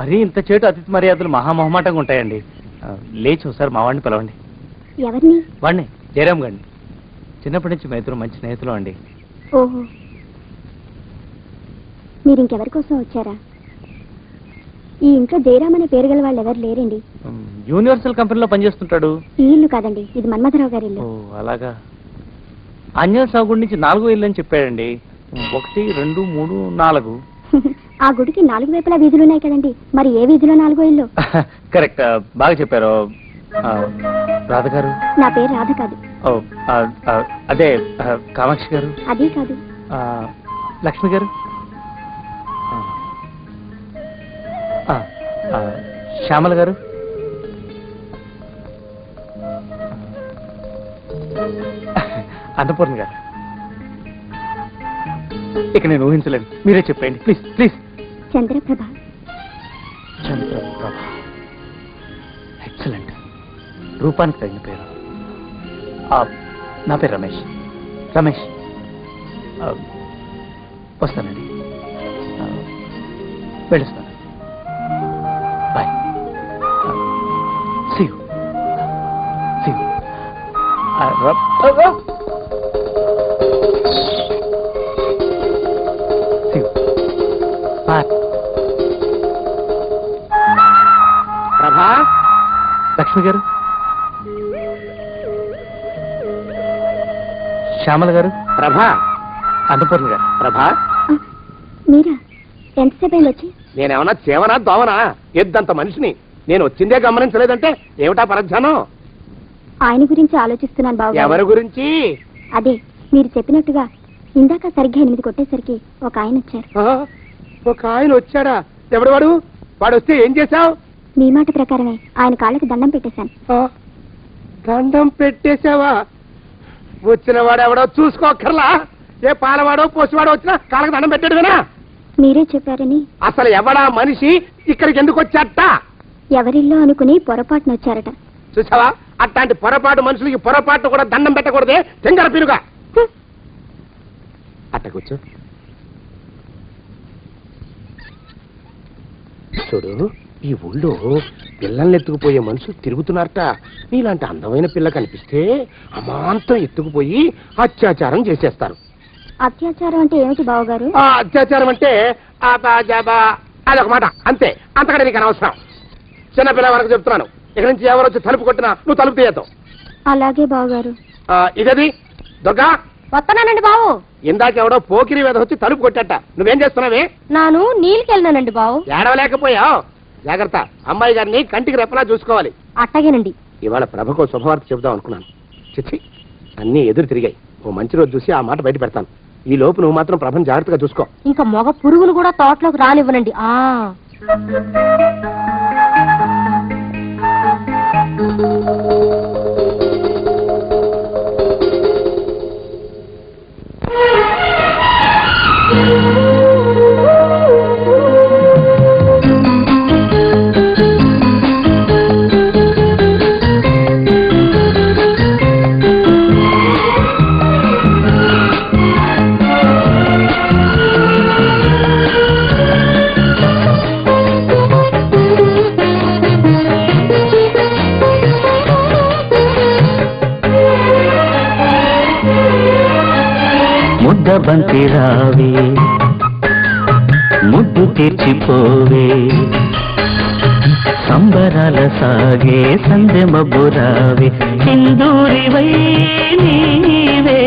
మరీ ఇంత చేటు అతిథి మర్యాదలు మహామహమాటంగా ఉంటాయండి. లేచి ఒకసారి మా వాడిని పిలవండి. ఎవరిని? వాడిని, జయరామ్ గారిని. చిన్నప్పటి నుంచి మా ఇద్దరు మంచి స్నేహితులు అండి. ఓహో, మీరు ఇంకెవరి కోసం వచ్చారా? ఈ ఇంట్లో జయరామ్ అనే పేరు గల వాళ్ళు ఎవరు లేరండి. యూనివర్సల్ కంపెనీలో పనిచేస్తుంటాడు. ఈ ఇల్లు కాదండి, ఇది మన్మథరావు గారి ఇల్లు. అలాగా. అంజన సాగుడి నుంచి 4వ ఇల్లు అని చెప్పాడండి. 1, 2, 3, 4. ఆ గుడికి 4 వైపులా వీధులు ఉన్నాయి కదండి, మరి ఏ వీధిలో 4వ ఇల్లు? కరెక్ట్, బాగా చెప్పారు. రాధ గారు? నా పేరు రాధ కాదు. అదే కామాక్షి గారు? అదే కాదు. లక్ష్మి గారు? శ్యామల గారు? అన్నపూర్ణ గారు? ఇక నేను ఊహించలేను, మీరే చెప్పండి please please. Chandraprabha. Chandraprabha, excellent, రూపానికి తగిన పేరు. నా పేరు రమేష్. రమేష్, వస్తానండి, వెళ్ళొస్తాను. Bye. See you. See you. See you. Bye. ప్రభా. లక్ష్మి గారు? శ్యామల గారు? ప్రభా. అన్నపూర్ణ గారు? ప్రభా. మీరా? ఎంతసేపు అయింది వచ్చి? నేనేమన్నా చేవనా దోవనా? ఎద్దంత మనిషిని, నేను వచ్చిందే గమనించలేదంటే ఏమిటా పరధ్యానం? ఆయన గురించి ఆలోచిస్తున్నాను బాబు. ఎవరి గురించి? అదే మీరు చెప్పినట్టుగా ఇందాక సరిగ్గా 8 కొట్టేసరికి ఒక ఆయన వచ్చారు. ఒక ఆయన వచ్చాడా? ఎవడు వాడు? వాడు వస్తే ఏం చేశావు? మీ మాట ప్రకారమే ఆయన కాళ్ళకి దండం పెట్టేశాను. దండం పెట్టేశావా? వచ్చిన వాడు ఎవడో చూసుకోకర్లా? ఏ పాలవాడో పోసివాడో వచ్చినా కాళ్ళకి దండం పెట్టాడువేనా? మీరే చెప్పారని. అసలు ఎవడా మనిషి ఇక్కడికి ఎందుకు వచ్చాట? ఎవరిల్లో అనుకుని పొరపాటున వచ్చారట. చూసావా, అట్లాంటి పొరపాటు మనుషులకి పొరపాటు కూడా దండం పెట్టకూడదే, తెంగర పిరుగా. అట్ట కూర్చో. చూడు, ఈ ఊళ్ళో పిల్లల్ని ఎత్తుకుపోయే మనుషులు తిరుగుతున్నారట. నీలాంటి అందమైన పిల్ల కనిపిస్తే అమాంతం ఎత్తుకుపోయి అత్యాచారం చేసేస్తారు. అత్యాచారం అంటే ఏమిటి బావగారు? అత్యాచారం అంటే అదొక మాట, అంతే. అంతకంటే నీకు అనవసరం. చిన్నపిల్ల వరకు చెప్తున్నాను. ఇక్కడి నుంచి ఎవరు వచ్చి తలుపు కొట్టినా నువ్వు తలుపు తీయతావు. అలాగే బావగారు. ఇదది దుర్గా. వస్తున్నానండి బావు. ఇందాకెవడో పోకిరి మీద వచ్చి తలుపు కొట్టట. నువ్వేం చేస్తున్నావే? నాను నీళ్ళకి వెళ్ళినానండి బావు. ఏడవలేకపోయావు. జాగ్రత్త, అమ్మాయి గారిని కంటికి రెప్పలా చూసుకోవాలి. అట్టగేనండి. ఇవాళ ప్రభకు శుభవార్త చెబుదాం అనుకున్నాను. చిచ్చి, అన్నీ ఎదురు తిరిగాయి. ఓ మంచి రోజు చూసి ఆ మాట బయట పెడతాను. ఈ లోపు నువ్వు మాత్రం ప్రభను జాగ్రత్తగా చూసుకో. ఇంకా మగ పురుగులు కూడా తోటలోకి రానివ్వనండి. బంతి రావే, ముద్దు తీర్చిపోవే, సంబరాల సాగే సందె మబ్బురావే, సింధూరివై నీవే,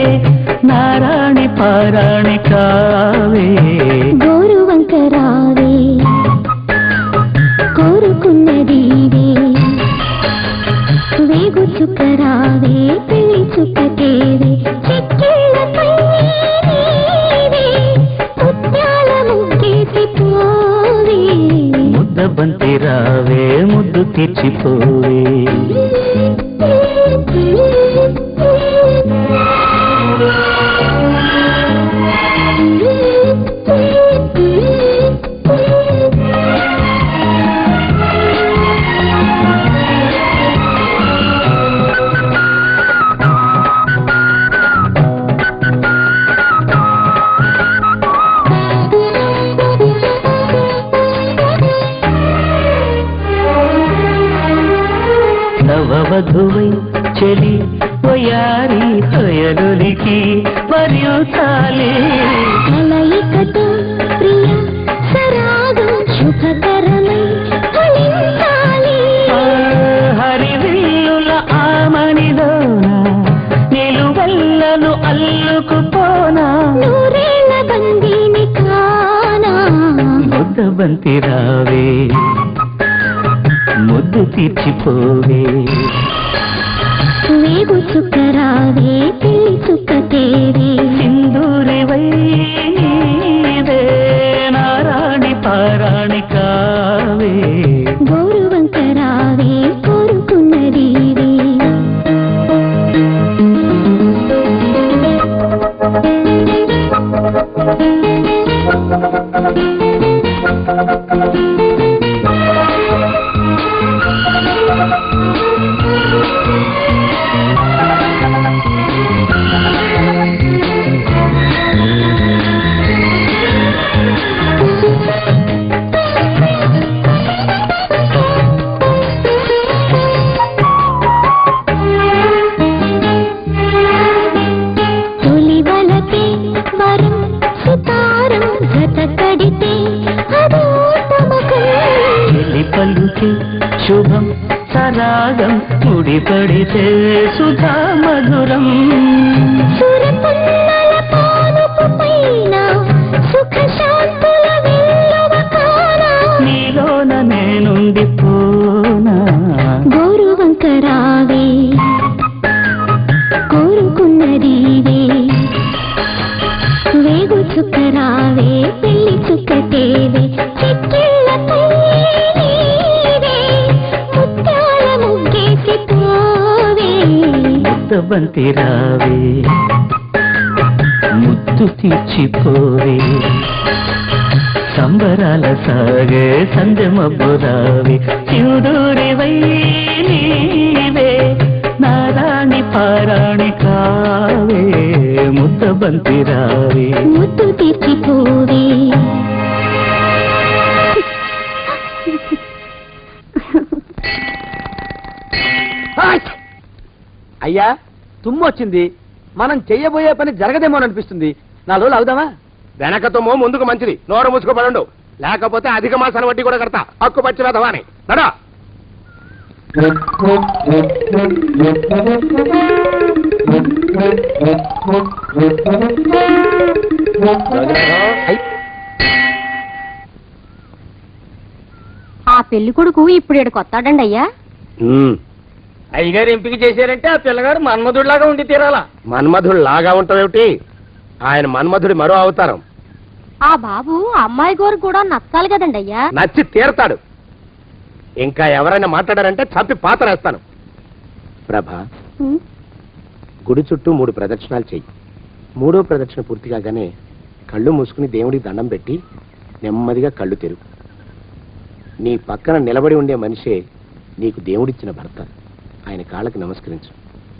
నారాణి పారాణి కావే, గోరు వంకరావే, కోరుకున్నదీవే, వేగు చుక్కరావే, పెళ్లి చుక్కతేవే, చిక్కిళ్ళపై ముద్ద బంతి రావే, ముద్దు తీర్చిపోవే. నవవధువై చెలి వయారి హయలులికి మరించాలి కలయికతో ప్రియ సరాగం శుభకరమై ఫలించాలి. హరివిల్లుల ఆమనిలోన నిలువెల్లను అల్లుకుపోనా నూరేళ్ల బందీని కానా ముద్దబంతి రావే ముద్దు తీర్చిపోవే వేగు చుక్కరావే పెళ్లి చుక్క తేవే సింధూరివై నీవే నారాణి పారాణి కావే గౌరవంకరావే కోరుకున్నదీవే తొలివలకే వరం సుతారం జత కడితే అదో తమకం చెలి పలుకి శుభం సరాగం ముడిపడితే సుధా మధురం సురపన్నల పానుపు పైన సుఖ శాంతుల వెల్లువ కానా నీలోన నేనుండిపోనా గౌరవంకరావే కోరుకున్నదీవే వేగు చుక్కరావే పెళ్లి చుక్క తేవే చిక్కిళ్ళపై నీవే ముత్యాల ముగ్గేసి పోవే ముద్దబంతి రావే ముద్దు తీర్చిపోవే సంబరాల సాగే సందెమబ్బు రావే సింధూరివై నీవే నారాణి పారాణి కావే ముద్దబంతి రావే ముద్దు తెచ్చిపోవే అయ్యా తుమ్ము వచ్చింది, మనం చెయ్యబోయే పని జరగదేమో అనిపిస్తుంది. 4 రోజులు అవుదామా? వెనకతోమో ముందుకు మంచిది, నోరు మూసుకోబడండు, లేకపోతే అధిక మాసాల వడ్డీ కూడా కడతా. హక్కు పచ్చి వెధవాని నడా. ఆ పెళ్లి కొడుకు ఇప్పుడు ఇక్కడికి వస్తాడండి అయ్యా. అయ్యగారు ఎంపిక చేశారంటే ఆ పిల్లగాడు మన్మధుడిలాగా ఉండి తీరాలా. మన్మధుడు లాగా ఉంటావేమిటి? ఆయన మన్మధుడి మరో అవతారం. ఆ బాబు అమ్మాయి గోరు కూడా నచ్చాలి కదండి అయ్యా. నచ్చి తీరతాడు. ఇంకా ఎవరైనా మాట్లాడారంటే చంపి పాతరేస్తాను. ప్రభా, గుడి చుట్టూ 3 ప్రదక్షిణాలు చెయ్యి. 3వ ప్రదక్షిణ పూర్తి కాగానే కళ్ళు మూసుకుని దేవుడికి దండం పెట్టి నెమ్మదిగా కళ్ళు తెరుగు. నీ పక్కన నిలబడి ఉండే మనిషే నీకు దేవుడిచ్చిన భర్త. ఆయన కాళ్ళకి నమస్కరించు.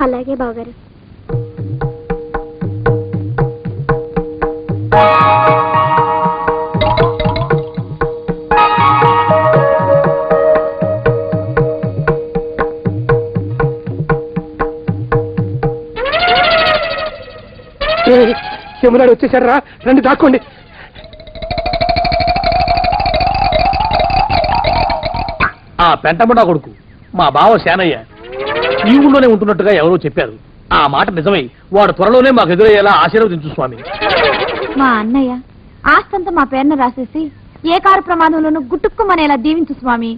అలాగే బావగారు. యమునాడు వచ్చేసాడు రా, రండి దాక్కోండి. ఆ పెంటముడా కొడుకు మా బావ శానయ్య ఈ ఊళ్ళోనే ఉంటున్నట్టుగా ఎవరో చెప్పారు. ఆ మాట నిజమై వాడు త్వరలోనే మాకు ఎదురయ్యేలా ఆశీర్వదించు స్వామి. మా అన్నయ్య ఆస్తంతా మా పేరున రాసేసి ఏ కారు ప్రమాదంలోనూ గుట్టుక్కుమనేలా దీవించు స్వామి.